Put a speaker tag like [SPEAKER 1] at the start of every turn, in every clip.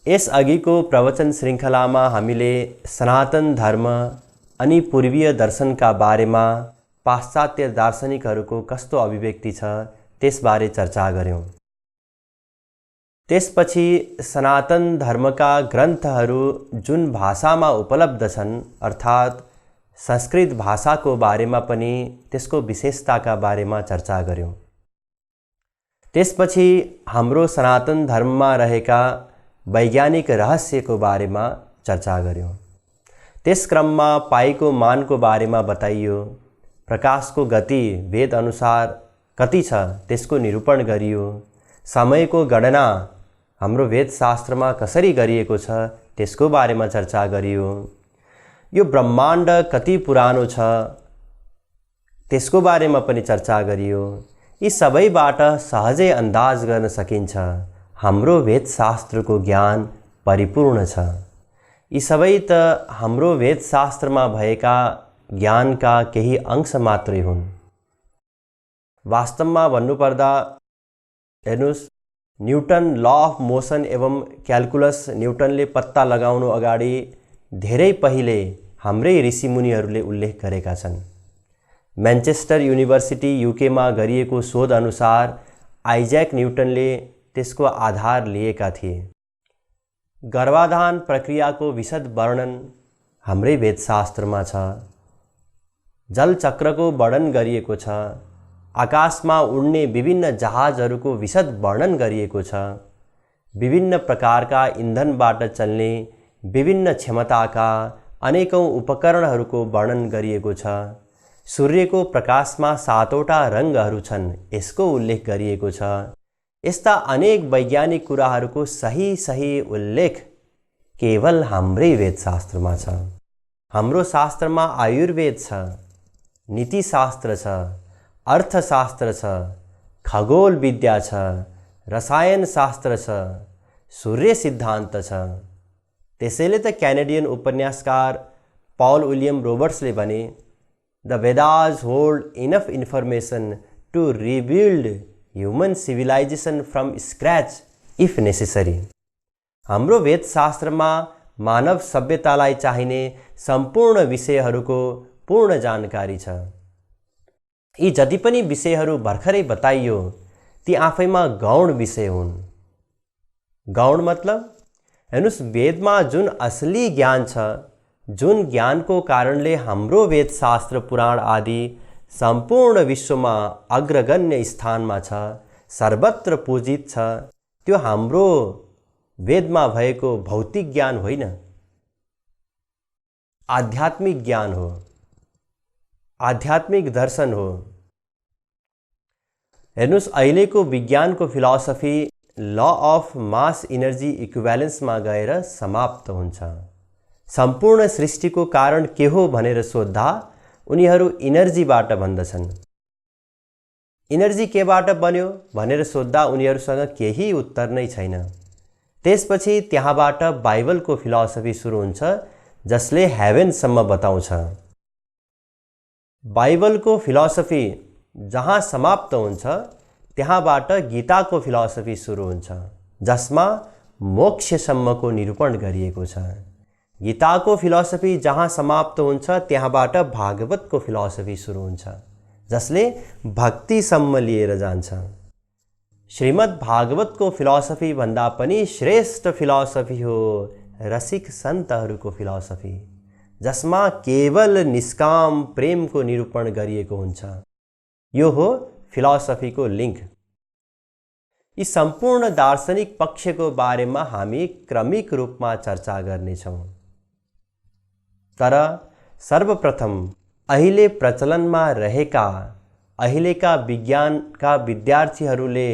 [SPEAKER 1] यसअघिको प्रवचन श्रृङ्खलामा हामीले सनातन धर्म अनि पूर्वीय दर्शनका बारेमा पाश्चात्य दार्शनिकहरूको कस्तो अभिव्यक्ति छ त्यसबारे चर्चा गर्यौं। त्यसपछि सनातन धर्मका ग्रन्थहरू जुन भाषामा उपलब्ध छन् अर्थात् संस्कृत भाषाको बारेमा पनि त्यसको विशेषताका बारेमा चर्चा गर्यौं। त्यसपछि हाम्रो सनातन धर्ममा रहेका वैज्ञानिक रहस्यको बारेमा चर्चा गर्यौं। त्यस क्रममा पाइको मानको बारेमा बताइयो, प्रकाशको गति वेद अनुसार कति छ त्यसको निरूपण गरियो, समयको गणना हाम्रो वेदशास्त्रमा कसरी गरिएको छ त्यसको बारेमा चर्चा गरियो, यो ब्रह्माण्ड कति पुरानो छ त्यसको बारेमा पनि चर्चा गरियो। यी सबैबाट सहजै अन्दाज गर्न सकिन्छ हाम्रो वेदशास्त्रको ज्ञान परिपूर्ण छ। यी सबै त हाम्रो वेदशास्त्रमा भएका ज्ञानका केही अंश मात्रै हुन्। वास्तवमा भन्नुपर्दा हेर्नुस्, न्युटन ल अफ मोसन एवं क्याल्कुलस न्युटनले पत्ता लगाउनु अगाडि धेरै पहिले हाम्रै ऋषिमुनिहरूले उल्लेख गरेका छन्। म्यानचेस्टर युनिभर्सिटी युकेमा गरिएको शोध अनुसार आइज्याक न्युटनले त्यसको आधार लिएका थिए। गर्भाधान प्रक्रियाको विशद वर्णन हाम्रै वेदशास्त्रमा छ। जलचक्रको वर्णन गरिएको छ। आकाशमा उड्ने विभिन्न जहाजहरूको विशद वर्णन गरिएको छ। विभिन्न प्रकारका इन्धनबाट चल्ने विभिन्न क्षमताका अनेकौं उपकरणहरूको वर्णन गरिएको छ। सूर्यको प्रकाशमा 7वटा रङ्गहरू छन् यसको उल्लेख गरिएको छ। यस्ता अनेक वैज्ञानिक कुराहरूको सही उल्लेख केवल हाम्रै वेदशास्त्रमा छ। हाम्रो शास्त्रमा आयुर्वेद छ, नीतिशास्त्र छ, अर्थशास्त्र छ, खगोल विद्या छ, रसायन शास्त्र छ, सूर्य सिद्धान्त छ। त्यसैले त क्यानेडियन उपन्यासकार पॉल विलियम रोबर्ट्सले भने, the Vedas hold enough information to rebuild human civilisation from scratch if necessary. हाम्रो वेदशास्त्रमा मानव सभ्यतालाई चाहिने सम्पूर्ण विषयहरूको पूर्ण जानकारी छ। यी जति पनि विषयहरू भर्खरै बताइयो ती आफैमा गौण विषय हुन्। गौण मतलब हेर्नुस्, वेदमा जुन असली ज्ञान छ, जुन ज्ञानको कारणले हाम्रो वेदशास्त्र पुराण आदि सम्पूर्ण विश्वमा अग्रगण्य स्थानमा छ, सर्वत्र पूजित छ, त्यो हाम्रो वेदमा भएको भौतिक ज्ञान होइन, आध्यात्मिक ज्ञान हो, आध्यात्मिक दर्शन हो। हेर्नुस्, अहिलेको विज्ञानको philosophy law of mass energy इक्विभ्यालेन्समा गएर समाप्त हुन्छ। सम्पूर्ण सृष्टिको कारण के हो भनेर सोध्दा उनीहरू इनर्जीबाट भन्दछन्। इनर्जी केबाट बन्यो भनेर सोध्दा उनीहरूसँग केही उत्तर नै छैन। त्यसपछि त्यहाँबाट बाइबलको फिलोसफी सुरु हुन्छ जसले हेभेनसम्म बताउँछ। बाइबलको फिलोसफी जहाँ समाप्त हुन्छ त्यहाँबाट गीताको फिलोसफी सुरु हुन्छ जसमा मोक्षसम्मको निरूपण गरिएको छ। गीताको फिलोसफी जहाँ समाप्त हुन्छ त्यहाँबाट भागवतको फिलोसफी सुरु हुन्छ जसले भक्तिसम्म लिएर जान्छ। श्रीमद् भागवतको फिलोसफी भन्दा पनि श्रेष्ठ फिलोसफी हो रसिक सन्तहरूको फिलोसफी, जसमा केवल निष्काम प्रेमको निरूपण गरिएको हुन्छ। यो हो फिलोसफीको लिङ्क। यी सम्पूर्ण दार्शनिक पक्षको बारेमा हामी क्रमिक रूपमा चर्चा गर्नेछौँ। तर सर्वप्रथम अहिले प्रचलनमा रहेका अहिलेका विज्ञानका विद्यार्थीहरूले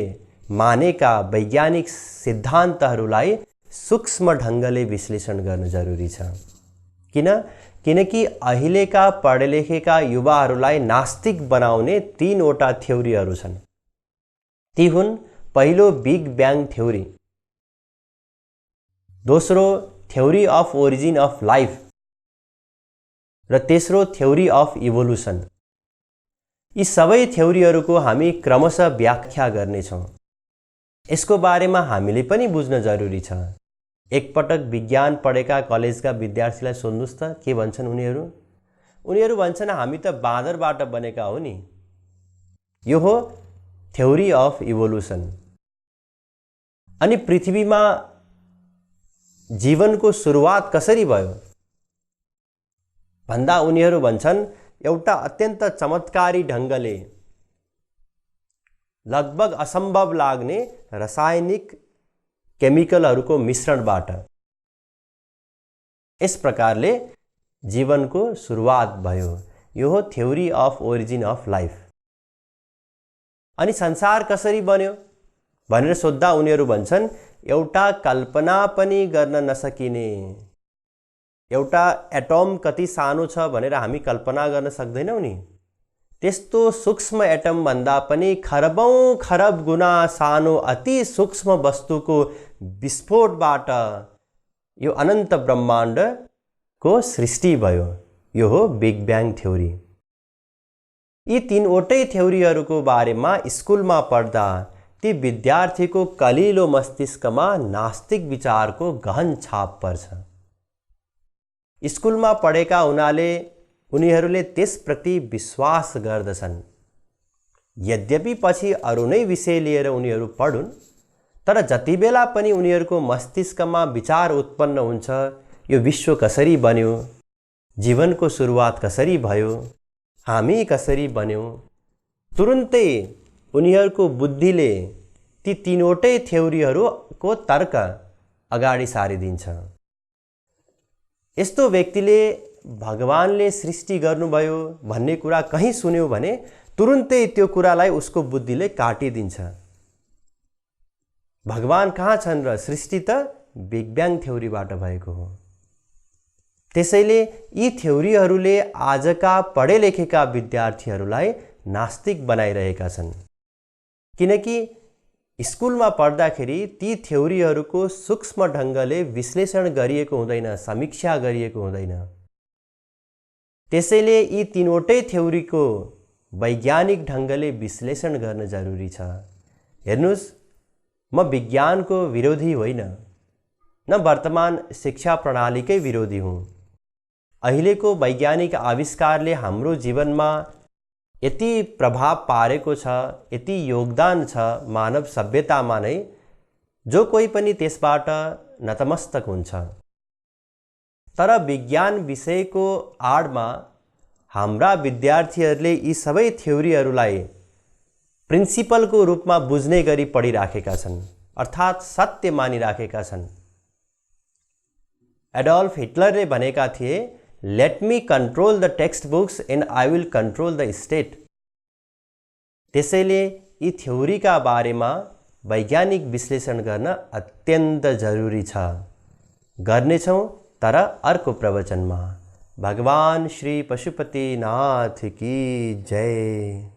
[SPEAKER 1] मानेका वैज्ञानिक सिद्धान्तहरूलाई सूक्ष्म ढङ्गले विश्लेषण गर्नु जरुरी छ। किनकि अहिलेका पढेलेखेका युवाहरूलाई नास्तिक बनाउने 3वटा थ्योरीहरू छन्। ती हुन्, पहिलो बिग ब्याङ थ्योरी, दोस्रो theory of origin of life र तेस्रो थ्योरी अफ इभोल्युसन। यी सबै थ्योरीहरूको हामी क्रमशः व्याख्या गर्नेछौँ। यसको बारेमा हामीले पनि बुझ्न जरुरी छ। एकपटक विज्ञान पढेका कलेजका विद्यार्थीलाई सोध्नुस् त के भन्छन् उनीहरू? उनीहरू भन्छन् हामी त बाँदरबाट बनेका हो नि। यो हो थ्योरी अफ इभोल्युसन। अनि पृथ्वीमा जीवनको सुरुवात कसरी भयो भन्दा उनीहरू भन्छन् एउटा अत्यन्त चमत्कारी ढङ्गले, लगभग असम्भव लाग्ने रासायनिक केमिकलहरूको मिश्रणबाट यस प्रकारले जीवनको सुरुवात भयो। यो हो theory of origin of life. अनि संसार कसरी बन्यो भनेर सोध्दा उनीहरू भन्छन् एउटा कल्पना पनि गर्न नसकिने, एउटा एटम कति सानो छ भनेर हामी कल्पना गर्न सक्दैनौँ नि, त्यस्तो सूक्ष्म एटम भन्दा पनि खरबौं खरब गुना सानो अति सूक्ष्म वस्तुको विस्फोटबाट यो अनन्त ब्रह्माण्डको सृष्टि भयो। यो हो बिग ब्याङ थ्योरी। यी तीनवटै थ्योरीहरूको बारेमा स्कुलमा पढ्दा ती विद्यार्थीको कलिलो मस्तिष्कमा नास्तिक विचारको गहन छाप पर्छ। स्कुलमा पढेका हुनाले उनीहरूले त्यसप्रति विश्वास गर्दछन्। यद्यपि पछि अरू नै विषय लिएर उनीहरू पढुन्, तर जति बेला पनि उनीहरूको मस्तिष्कमा विचार उत्पन्न हुन्छ यो विश्व कसरी बन्यो, जीवनको सुरुवात कसरी भयो, हामी कसरी बन्यौँ, तुरुन्तै उनीहरूको बुद्धिले ती तीनवटै थ्योरीहरूको तर्क अगाडि सारिदिन्छ। यस्तो व्यक्तिले भगवानले सृष्टि गर्नुभयो भन्ने कुरा कहीँ सुन्यो भने तुरुन्तै त्यो कुरालाई उसको बुद्धिले काटिदिन्छ। भगवान कहाँ छन् र सृष्टि त बिग ब्याङ थ्योरीबाट भएको हो। त्यसैले यी थ्योरीहरूले आजका पढे लेखेका विद्यार्थीहरूलाई नास्तिक बनाइरहेका छन्, किनकि स्कुलमा पढ्दाखेरि ती थ्योरीहरूको सूक्ष्म ढङ्गले विश्लेषण गरिएको हुँदैन, समीक्षा गरिएको हुँदैन। त्यसैले यी तीनवटै थ्योरीको वैज्ञानिक ढङ्गले विश्लेषण गर्न जरुरी छ। हेर्नुस्, म विज्ञानको विरोधी होइन, न वर्तमान शिक्षा प्रणालीकै विरोधी हुँ। अहिलेको वैज्ञानिक आविष्कारले हाम्रो जीवनमा यति प्रभाव पारेको छ, यति योगदान छ मानव सभ्यतामा नै, जो कोही पनि त्यसबाट नतमस्तक हुन्छ। तर विज्ञान विषयको आडमा हाम्रा विद्यार्थीहरूले यी सबै थ्योरीहरूलाई प्रिन्सिपलको रूपमा बुझ्ने गरी पढिराखेका छन्, अर्थात् सत्य मानिराखेका छन्। एडोल्फ हिटलरले भनेका थिए, let me control the text books and I will control the state. त्यसैले यी थ्योरीका बारेमा वैज्ञानिक विश्लेषण गर्न अत्यन्त जरुरी छ। गर्नेछौँ तर अर्को प्रवचनमा। भगवान श्री पशुपतिनाथ की जय।